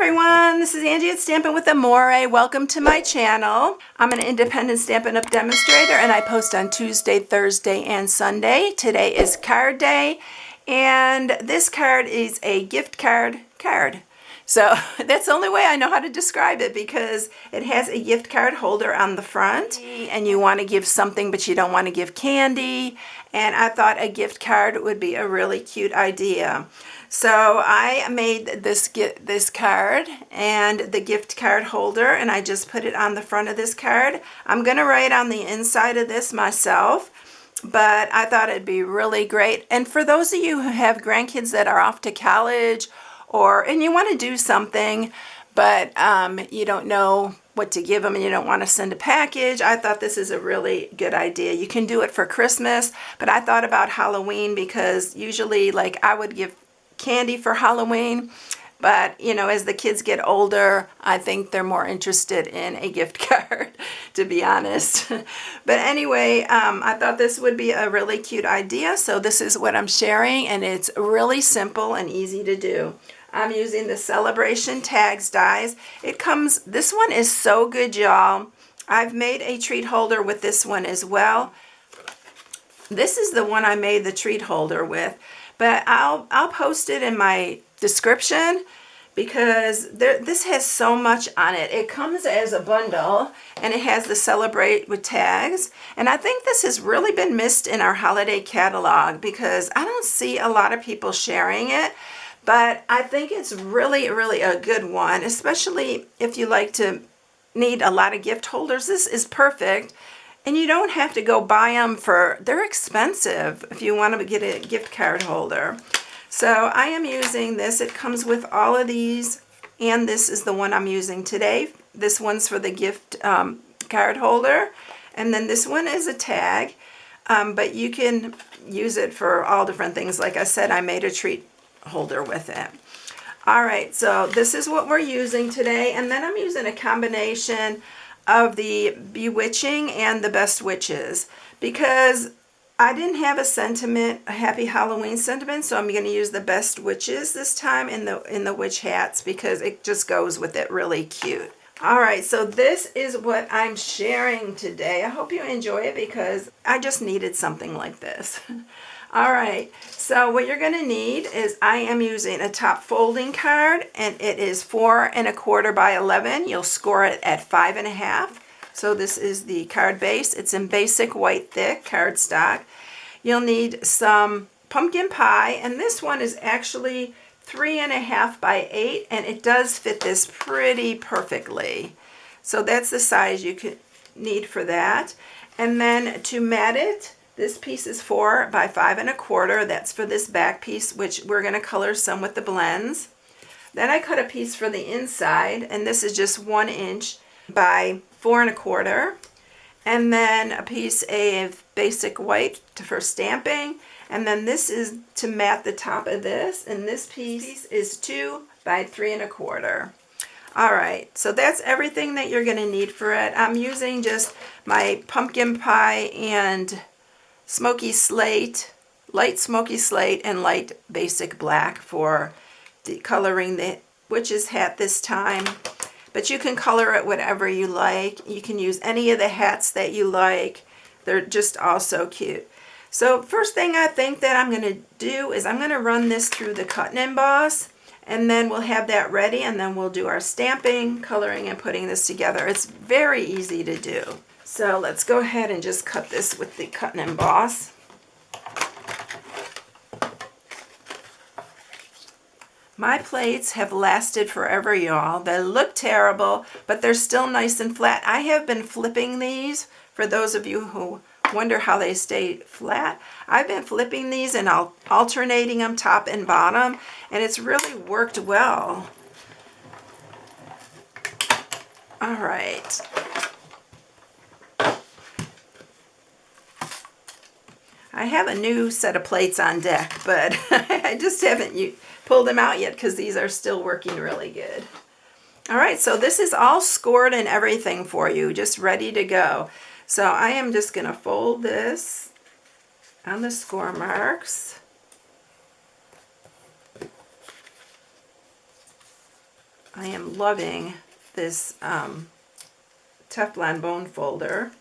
everyone, this is Angie at Stampin' with Amore. Welcome to my channel. I'm an independent Stampin' Up demonstrator and I post on Tuesday, Thursday, and Sunday. Today is card day and this card is a gift card. So that's the only way I know how to describe it because it has a gift card holder on the front and you want to give something but you don't want to give candy, and I thought a gift card would be a really cute idea. So I made this card and the gift card holder, and I just put it on the front of this card. I'm going to write on the inside of this myself, but I thought it'd be really great. And for those of you who have grandkids that are off to college and you want to do something, but you don't know what to give them and you don't want to send a package, I thought this is a really good idea. You can do it for Christmas, but I thought about Halloween because usually I would give candy for Halloween, but you know, as the kids get older, I think they're more interested in a gift card, to be honest. But anyway, I thought this would be a really cute idea, so this is what I'm sharing, and it's really simple and easy to do. I'm using the Celebration Tags dies. This one is so good, y'all. I've made a treat holder with this one as well. This is the one I made the treat holder with, but I'll post it in my description because this has so much on it. It comes as a bundle and it has the Celebrate with Tags, and I think this has really been missed in our holiday catalog because I don't see a lot of people sharing it, but I think it's really a good one, especially if you need a lot of gift holders. This is perfect. And you don't have to go buy them they're expensive if you want to get a gift card holder. So I am using this. It comes with all of these, and this is the one I'm using today. This one's for the gift card holder, and then this one is a tag, but you can use it for all different things. Like I said, I made a treat holder with it. All right, so this is what we're using today, and then I'm using a combination of the Bewitching and the Best Witches because I didn't have a happy Halloween sentiment, so I'm going to use the Best Witches this time in the witch hats because it just goes with it really cute. All right, so this is what I'm sharing today. I hope you enjoy it because I just needed something like this. All right, so what you're going to need is I am using a top folding card, and it is 4 1/4 by 11. You'll score it at 5 1/2. So this is the card base. It's in basic white thick cardstock. You'll need some pumpkin pie, and this one is actually 3 1/2 by 8, and it does fit this pretty perfectly. So that's the size you could need for that. And then to mat it, this piece is 4 by 5 1/4. That's for this back piece, which we're going to color some with the blends. Then I cut a piece for the inside, and this is just 1 inch by 4 1/4. And then a piece of basic white for stamping. And then this is to mat the top of this, and this piece is 2 by 3 1/4. All right, so that's everything that you're going to need for it. I'm using just my pumpkin pie and smoky slate, light smoky slate, and light basic black for coloring the witch's hat this time. But you can color it whatever you like. You can use any of the hats that you like. They're just all so cute. So first thing I think that I'm going to do is I'm going to run this through the cut and emboss, and then we'll have that ready, and then we'll do our stamping, coloring, and putting this together. It's very easy to do. So let's go ahead and just cut this with the cut and emboss. My plates have lasted forever, y'all. They look terrible, but they're still nice and flat. I have been flipping these. For those of you who wonder how they stay flat, I've been flipping these and alternating them top and bottom, and it's really worked well. All right. I have a new set of plates on deck, but I just haven't pulled them out yet because these are still working really good. All right, so this is all scored and everything for you, just ready to go. So I am just going to fold this on the score marks. I am loving this Teflon bone folder.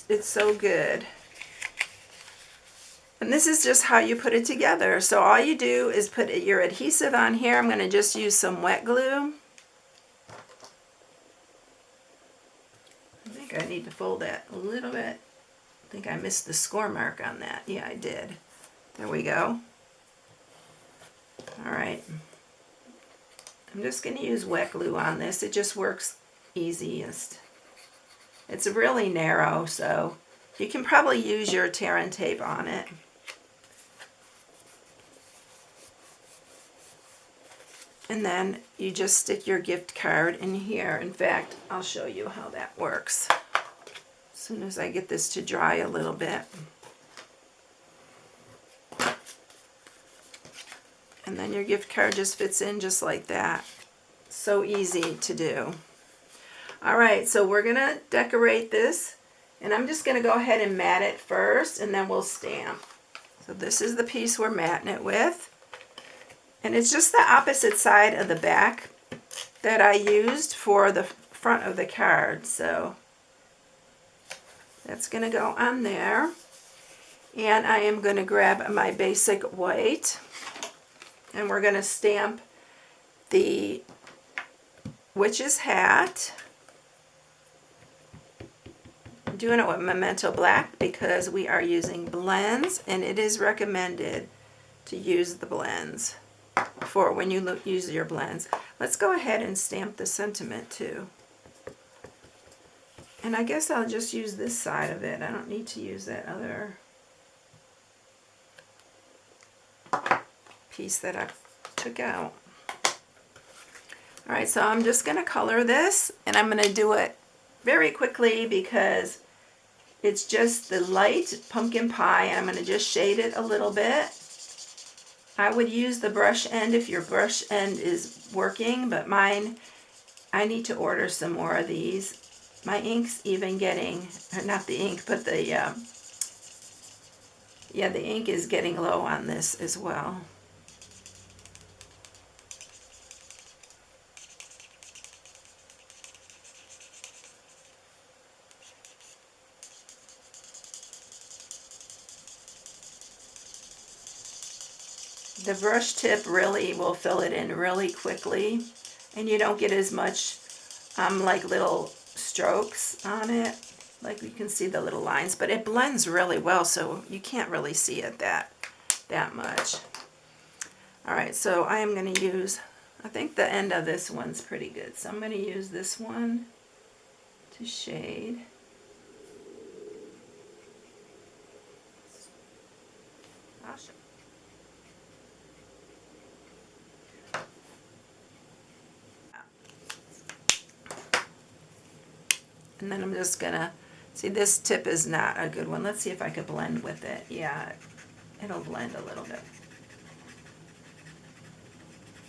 It's so good. And this is just how you put it together. So all you do is put your adhesive on here. I'm going to just use some wet glue. I think I need to fold that a little bit. I think I missed the score mark on that. Yeah, I did. There we go. All right. I'm just going to use wet glue on this. It just works easiest. It's really narrow, so you can probably use your tear and tape on it. And then you just stick your gift card in here. In fact, I'll show you how that works as soon as I get this to dry a little bit. And then your gift card just fits in just like that. So easy to do. All right, so we're gonna decorate this, and I'm just gonna go ahead and mat it first, and then we'll stamp. So this is the piece we're matting it with. And it's just the opposite side of the back that I used for the front of the card. So that's going to go on there. And I am going to grab my basic white. And we're going to stamp the witch's hat. I'm doing it with Memento Black because we are using blends. And it is recommended to use the blends for when you use your blends. Let's go ahead and stamp the sentiment too. And I guess I'll just use this side of it. I don't need to use that other piece that I took out. Alright, so I'm just going to color this, and I'm going to do it very quickly because it's just the light pumpkin pie, and I'm going to just shade it a little bit. I would use the brush end if your brush end is working, but mine, I need to order some more of these. My ink's even getting, or not the ink, but the, yeah, the ink is getting low on this as well. The brush tip really will fill it in really quickly, and you don't get as much like little strokes on it. Like you can see the little lines, but it blends really well, so you can't really see it that much. All right, so I am going to use, I think the end of this one's pretty good, so I'm going to use this one to shade. I'll show. And then I'm just gonna, see this tip is not a good one. Let's see if I could blend with it. Yeah, it'll blend a little bit.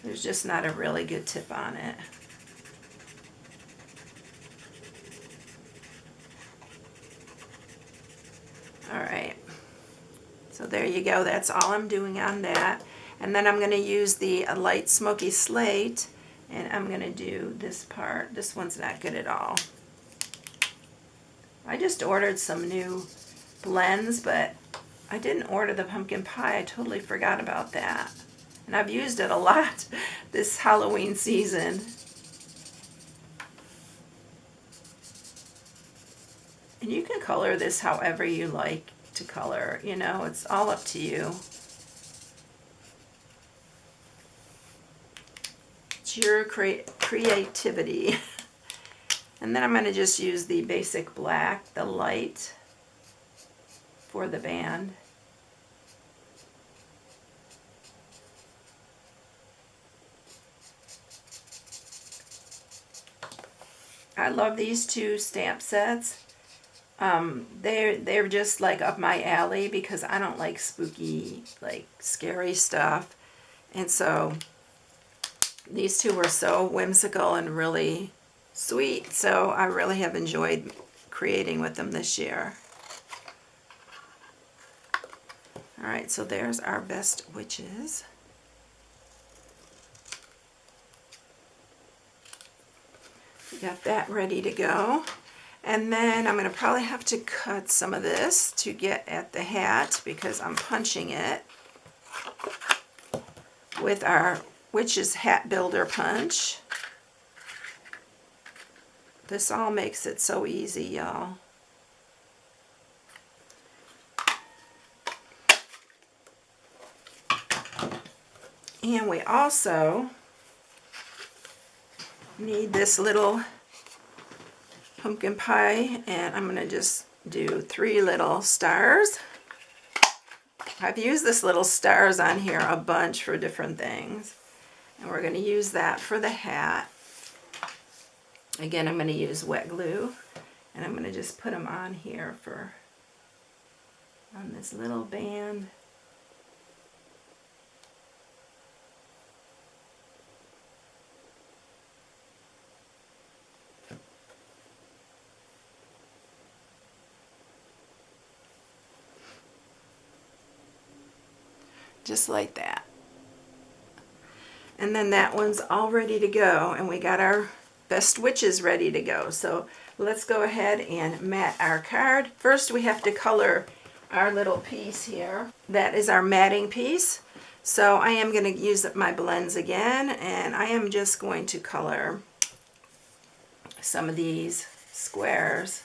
There's just not a really good tip on it. All right, so there you go. That's all I'm doing on that. And then I'm gonna use the light smoky slate, and I'm gonna do this part. This one's not good at all. I just ordered some new blends, but I didn't order the pumpkin pie. I totally forgot about that. And I've used it a lot this Halloween season. And you can color this however you like to color, you know, it's all up to you. It's your creativity. And then I'm going to just use the basic black, the light, for the band. I love these two stamp sets. They're just like up my alley because I don't like spooky, like scary stuff. And so these two were so whimsical and really sweet, so I really have enjoyed creating with them this year. All right, so there's our best witches. Got that ready to go. And then I'm going to probably have to cut some of this to get at the hat because I'm punching it with our Witch's Hat Builder punch. This all makes it so easy, y'all. And we also need this little pumpkin pie, and I'm going to just do 3 little stars. I've used this little stars on here a bunch for different things, and we're going to use that for the hat. Again, I'm going to use wet glue, and I'm going to just put them on here on this little band. Just like that. And then that one's all ready to go, and we got our best witches ready to go. So let's go ahead and mat our card. First we have to color our little piece here. That is our matting piece. So I am going to use my blends again, and I am just going to color some of these squares.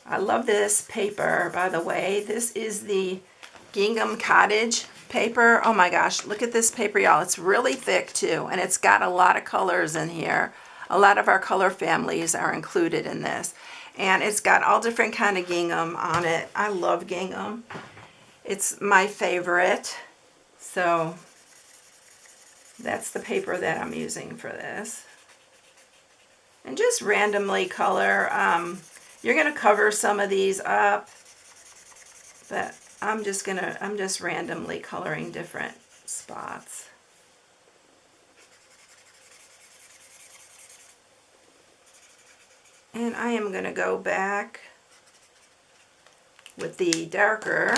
I love this paper, by the way. This is the Gingham Cottage paper. Oh my gosh, look at this paper, y'all. It's really thick too, and it's got a lot of colors in here. A lot of our color families are included in this, and it's got all different kind of gingham on it. I love gingham. It's my favorite. So that's the paper that I'm using for this. And just randomly color. You're gonna cover some of these up, but I'm just randomly coloring different spots. And I am going to go back with the darker.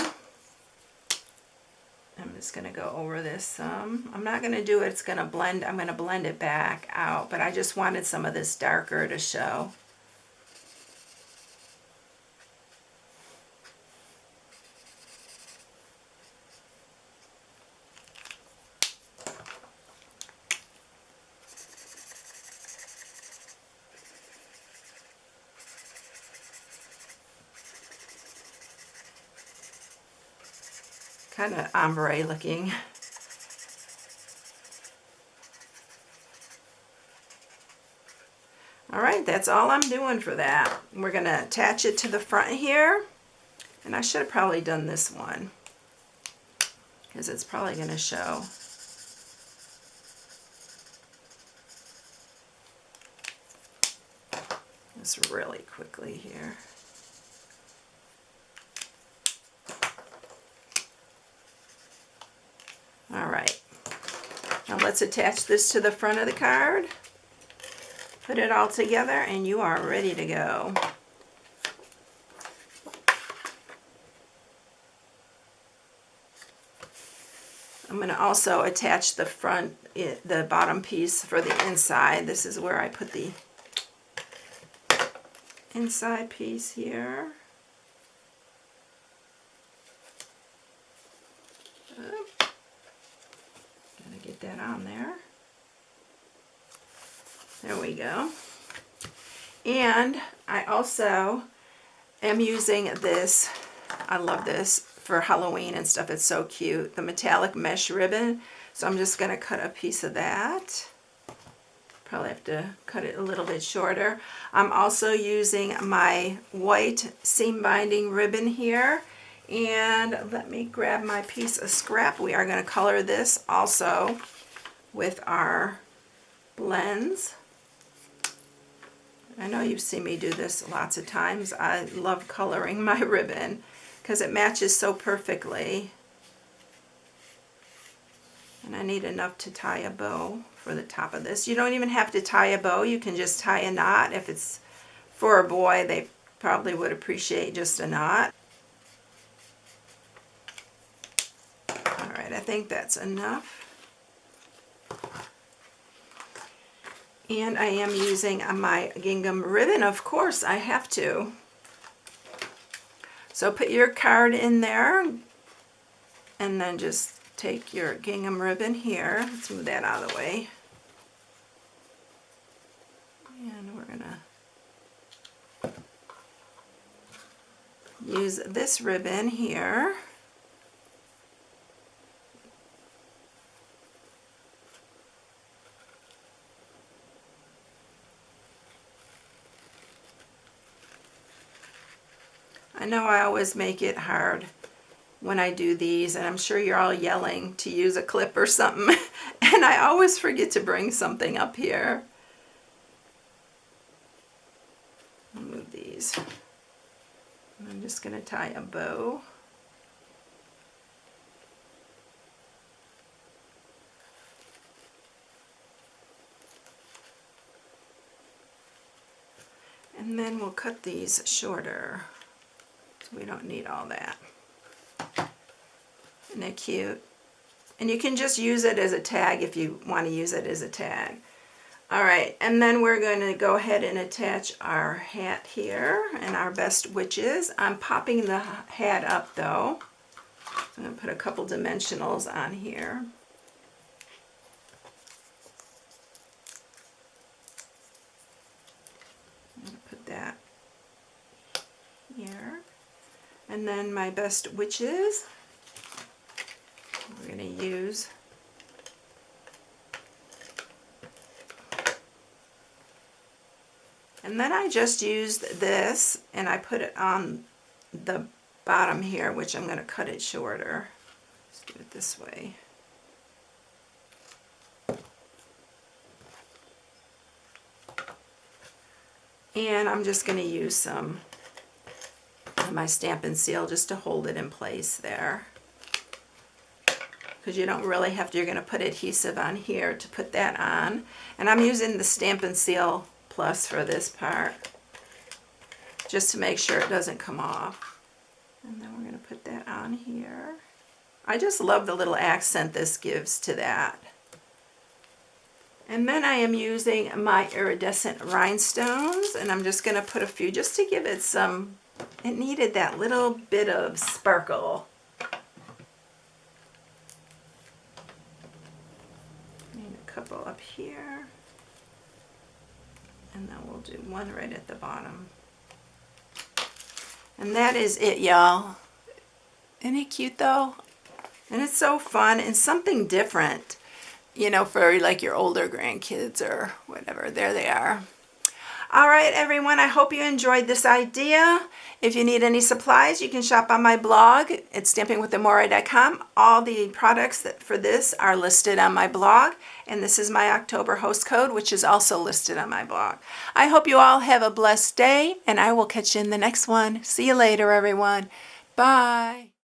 I'm just going to go over this some. I'm not going to do it, it's going to blend, I'm going to blend it back out, but I just wanted some of this darker to show. Kind of ombre looking. Alright, that's all I'm doing for that. We're going to attach it to the front here. And I should have probably done this one, because it's probably going to show. Just really quickly here. Alright, now let's attach this to the front of the card, put it all together, and you are ready to go. I'm going to also attach the the bottom piece for the inside. This is where I put the inside piece here. Get that on there. There we go. And I also am using this, I love this for Halloween and stuff, it's so cute, the metallic mesh ribbon. So I'm just going to cut a piece of that. Probably have to cut it a little bit shorter. I'm also using my white seam binding ribbon here. And let me grab my piece of scrap. We are going to color this also with our blends. I know you've seen me do this lots of times. I love coloring my ribbon because it matches so perfectly. And I need enough to tie a bow for the top of this. You don't even have to tie a bow. You can just tie a knot. If it's for a boy, they probably would appreciate just a knot. right, I think that's enough. And I am using my gingham ribbon, of course, I have to. So put your card in there, and then just take your gingham ribbon here. Let's move that out of the way. And we're gonna use this ribbon here. I know I always make it hard when I do these, and I'm sure you're all yelling to use a clip or something, and I always forget to bring something up here. I'll move these. I'm just going to tie a bow. And then we'll cut these shorter. We don't need all that. Isn't that cute? And you can just use it as a tag if you want to use it as a tag. All right, and then we're going to go ahead and attach our hat here and our best witches. I'm popping the hat up though. I'm going to put a couple dimensionals on here. I'm going to put that here. And then my best witches, we're going to use and then I just used this and I put it on the bottom here, which I'm going to cut it shorter. Let's do it this way. And I'm just going to use some of my Stampin' Seal just to hold it in place there. Because you don't really have to, you're going to put adhesive on here to put that on. And I'm using the Stampin' Seal Plus for this part, just to make sure it doesn't come off. And then we're going to put that on here. I just love the little accent this gives to that. And then I am using my iridescent rhinestones, and I'm just going to put a few just to give it some, it needed that little bit of sparkle. Need a couple up here. And then we'll do one right at the bottom. And that is it, y'all. Isn't it cute though? And it's so fun and something different, you know, for like your older grandkids or whatever. There they are. All right, everyone, I hope you enjoyed this idea. If you need any supplies, you can shop on my blog at StampingWithAmore.com. All the products for this are listed on my blog, and this is my October host code, which is also listed on my blog. I hope you all have a blessed day, and I will catch you in the next one. See you later, everyone. Bye.